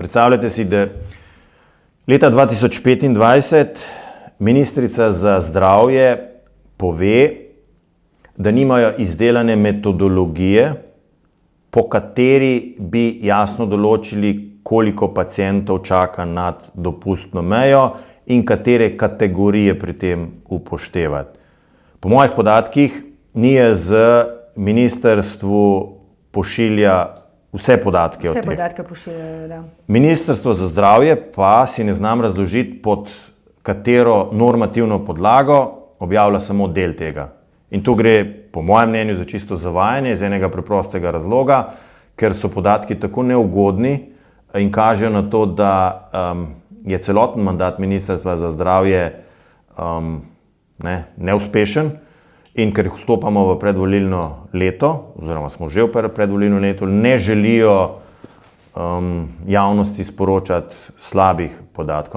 Predstavljajte si, da leta 2025 ministrica za zdravje pove, da nimajo izdelane metodologije, po kateri bi jasno določili, koliko pacientov čaka nad dopustno mejo in katere kategorije pri tem upoštevati. Po mojih podatkih NIJZ ministrstvu pošilja vse podatke o teh. Vse podatke pošiljajo, da. Ministrstvo za zdravje pa si ne znam razložiti, pod katero normativno podlago objavlja samo del tega. In tu gre, po mojem mnenju, za čisto zavajanje iz enega preprostega razloga, ker so podatki tako neugodni in kažejo na to, da je celoten mandat Ministrstva za zdravje neuspešen in ker vstopamo v predvolilno leto, oziroma smo že v predvolilno leto, ne želijo javnosti sporočati slabih podatkov.